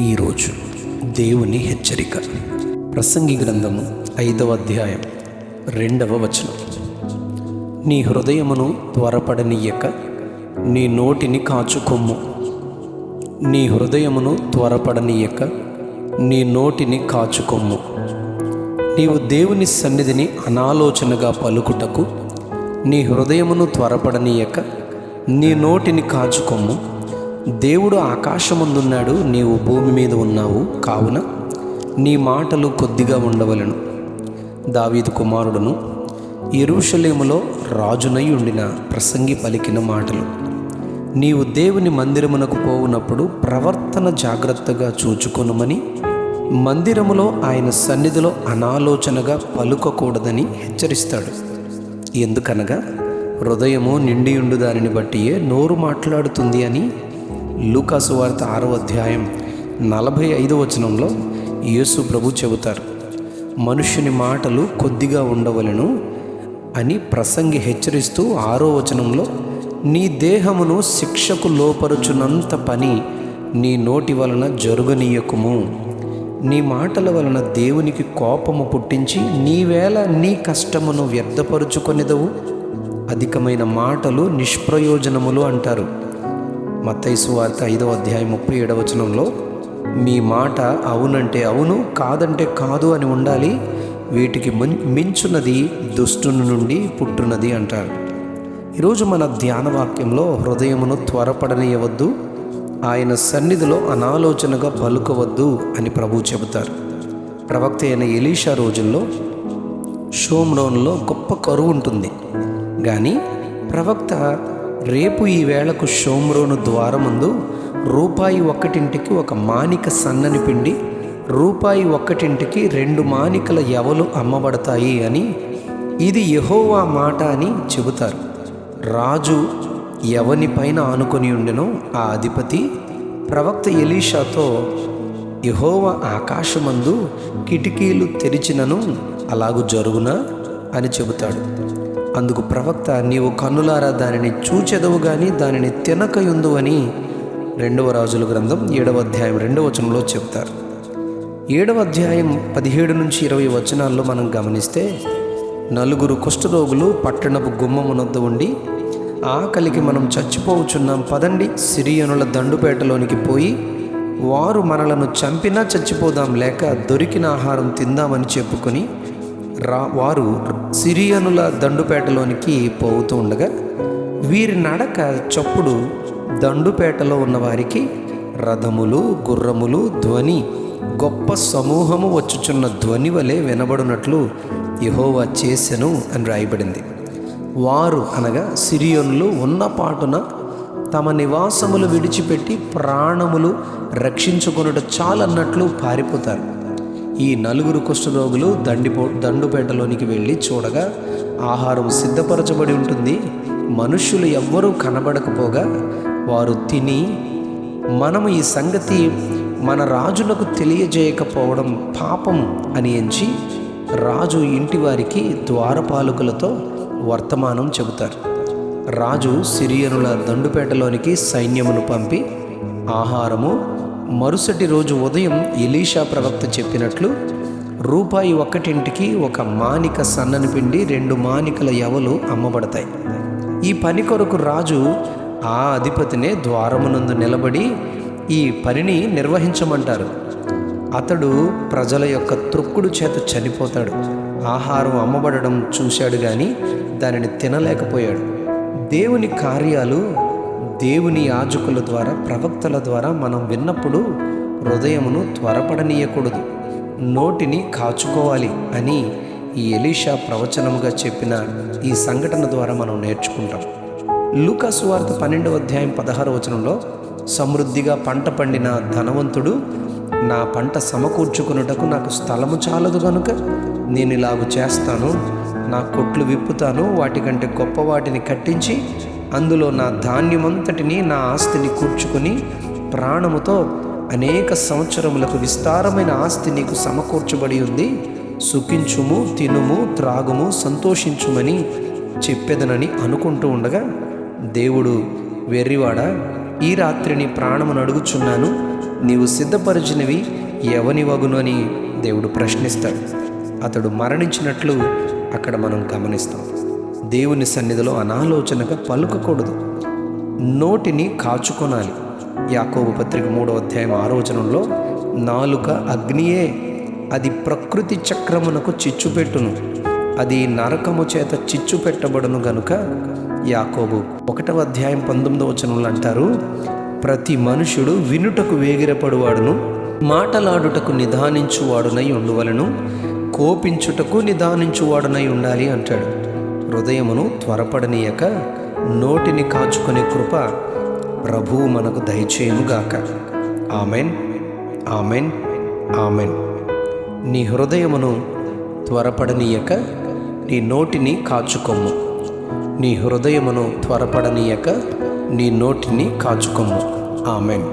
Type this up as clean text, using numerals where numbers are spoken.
ఈరోజు దేవుని హెచ్చరిక. ప్రసంగి గ్రంథము 5వ అధ్యాయం 2వ వచనం. నీ హృదయమును త్వరపడనీయక నీ నోటిని కాచుకొమ్ము. నీ హృదయమును త్వరపడనీయక నీ నోటిని కాచుకొమ్ము. నీవు దేవుని సన్నిధిని అనాలోచనగా పలుకుటకు నీ హృదయమును త్వరపడనీయక నీ నోటిని కాచుకొమ్ము. దేవుడు ఆకాశమందున్నాడు, నీవు భూమి మీద ఉన్నావు, కావున నీ మాటలు కొద్దిగా ఉండవలెను. దావీదు కుమారుడును యెరూషలేములో రాజునై ఉండిన ప్రసంగి పలికిన మాటలు. నీవు దేవుని మందిరమునకు పోవునప్పుడు ప్రవర్తన జాగ్రత్తగా చూచుకొనుమని, మందిరములో ఆయన సన్నిధిలో అనాలోచనగా పలుకకూడదని హెచ్చరిస్తాడు. ఎందుకనగా హృదయము నిండియుండు దానిని బట్టియే నోరు మాట్లాడుతుంది అని లూకా సువార్త 6వ అధ్యాయం 45వ వచనంలో యేసు ప్రభు చెబుతారు. మనుష్యుని మాటలు కొద్దిగా ఉండవలెను అని ప్రసంగి హెచ్చరిస్తూ 6వ వచనంలో, నీ దేహమును శిక్షకు లోపరుచునంత పని నీ నోటి వలన జరుగనీయకుము. నీ మాటల వలన దేవునికి కోపము పుట్టించి నీవేళ నీ కష్టమును వ్యర్థపరుచుకొనిదవు. అధికమైన మాటలు నిష్ప్రయోజనములు అంటారు. మత్తయి సువార్త 5వ అధ్యాయం 37వ వచనంలో, మీ మాట అవునంటే అవును, కాదంటే కాదు అని ఉండాలి. వీటికి మించున్నది దుష్టుని నుండి పుట్టున్నది అంటారు. ఈరోజు మన ధ్యాన వాక్యంలో హృదయమును త్వరపడనీయవద్దు, ఆయన సన్నిధిలో అనాలోచనగా పలుకవద్దు అని ప్రభువు చెబుతారు. ప్రవక్త అయిన ఎలీషా రోజుల్లో షోమ్రోన్లో గొప్ప కరువు ఉంటుంది. కానీ ప్రవక్త రేపు ఈ వేళకు షోమ్రోను ద్వారముందు రూపాయి ఒక్కటింటికి ఒక మానిక సన్నని పిండి, రూపాయి ఒక్కటింటికి 2 మానికల యవలు అమ్మబడతాయి అని, ఇది యెహోవా మాట అని చెబుతారు. రాజు ఎవని పైన ఆనుకొని ఉండెనో ఆ అధిపతి ప్రవక్త ఎలీషాతో, యెహోవా ఆకాశమందు కిటికీలు తెరిచినను అలాగు జరుగునా అని చెబుతాడు. అందుకు ప్రవక్త, నీవు కన్నులారా దానిని చూచెదవు గాని దానిని తినకయుందు అని 2వ రాజుల గ్రంథం 7వ అధ్యాయం 2వ వచనంలో చెప్తారు. 7వ అధ్యాయం 17 నుంచి 20 వచనాల్లో మనం గమనిస్తే, 4 కుష్ఠరోగులు పట్టణపు గుమ్మమునొద్ద ఉండి, ఆకలికి మనం చచ్చిపోవచ్చున్నాం, పదండి సిరియనుల దండుపేటలోనికి పోయి వారు మనలను చంపినా చచ్చిపోదాం, లేక దొరికిన ఆహారం తిందామని చెప్పుకొని వారు సిరియనుల దండుపేటలోనికి పోతూ ఉండగా, వీరి నడక చప్పుడు దండుపేటలో ఉన్న వారికి రథములు గుర్రములు ధ్వని, గొప్ప సమూహము వచ్చుచున్న ధ్వని వలె వినబడినట్లు యెహోవా చేసెను అని రాయబడింది. వారు అనగా సిరియనులు ఉన్న పాటున తమ నివాసములు విడిచిపెట్టి ప్రాణములు రక్షించుకొనుట చాలన్నట్లు పారిపోతారు. ఈ 4 కుష్ఠరోగులు దండుపేటలోనికి వెళ్ళి చూడగా ఆహారం సిద్ధపరచబడి ఉంటుంది. మనుష్యులు ఎవ్వరూ కనబడకపోగా వారు తిని, మనము ఈ సంగతి మన రాజునకు తెలియజేయకపోవడం పాపం అని ఎంచి రాజు ఇంటి వారికి ద్వారపాలకులతో వర్తమానం చెబుతారు. రాజు సిరియనుల దండుపేటలోనికి సైన్యమును పంపి ఆహారము మరుసటి రోజు ఉదయం ఎలీషా ప్రవక్త చెప్పినట్లు రూపాయి ఒక్కటింటికి ఒక మానిక సన్నని పిండి, 2 మానికల యవలు అమ్మబడతాయి. ఈ పని కొరకు రాజు ఆ అధిపతినే ద్వారమునందు నిలబడి ఈ పనిని నిర్వహించమంటారు. అతడు ప్రజల యొక్క త్రొక్కుడు చేత చనిపోతాడు. ఆహారం అమ్మబడడం చూశాడు కానీ దానిని తినలేకపోయాడు. దేవుని కార్యాలు దేవుని యాజకుల ద్వారా ప్రవక్తల ద్వారా మనం విన్నప్పుడు హృదయమును త్వరపడనీయకూడదు, నోటిని కాచుకోవాలి అని ఈ ఎలీషా ప్రవచనముగా చెప్పిన ఈ సంఘటన ద్వారా మనం నేర్చుకుంటాం. లూకా సువార్త 12వ అధ్యాయం 16వ వచనంలో, సమృద్ధిగా పంట పండిన ధనవంతుడు, నా పంట సమకూర్చుకొనుటకు నాకు స్థలము చాలదు కనుక నేను ఇలాగు చేస్తాను, నా కొట్లు విప్పుతాను, వాటికంటే గొప్ప వాటిని కట్టించి అందులో నా ధాన్యమంతటిని నా ఆస్తిని కూర్చుకొని ప్రాణముతో అనేక సంవత్సరములకు విస్తారమైన ఆస్తి నీకు సమకూర్చబడి ఉంది, సుఖించుము, తినుము, త్రాగుము, సంతోషించుమని చెప్పెదనని అనుకుంటూ ఉండగా, దేవుడు, వెర్రివాడా, ఈ రాత్రి నీ ప్రాణమును అడుగుచున్నాను, నీవు సిద్ధపరిచినవి ఎవని వగును అని దేవుడు ప్రశ్నిస్తాడు. అతడు మరణించినట్లు అక్కడ మనం గమనిస్తాం. దేవుని సన్నిధిలో అనాలోచనగా పలుకకూడదు, నోటిని కాచుకొనాలి. యాకోబు పత్రిక 3వ అధ్యాయం 6వ వచనంలో నాలుక అగ్నియే, అది ప్రకృతి చక్రమునకు చిచ్చుపెట్టును, అది నరకము చేత చిచ్చు పెట్టబడును గనుక యాకోబు 1వ అధ్యాయం 19వ వచనంలో అంటారు, ప్రతి మనుషుడు వినుటకు వేగిరపడువాడును, మాటలాడుటకు నిదానించువాడునై ఉండువలను, కోపించుటకు నిదానించువాడునై ఉండాలి అంటాడు. హృదయమును త్వరపడనీయక నోటిని కాచుకునే కృప ప్రభువు మనకు దయచేయునుగాక. Amen, amen, amen. నీ హృదయమును త్వరపడనీయక నీ నోటిని కాచుకొమ్ము. నీ హృదయమును త్వరపడనీయక నీ నోటిని కాచుకొమ్ము. ఆమెన్.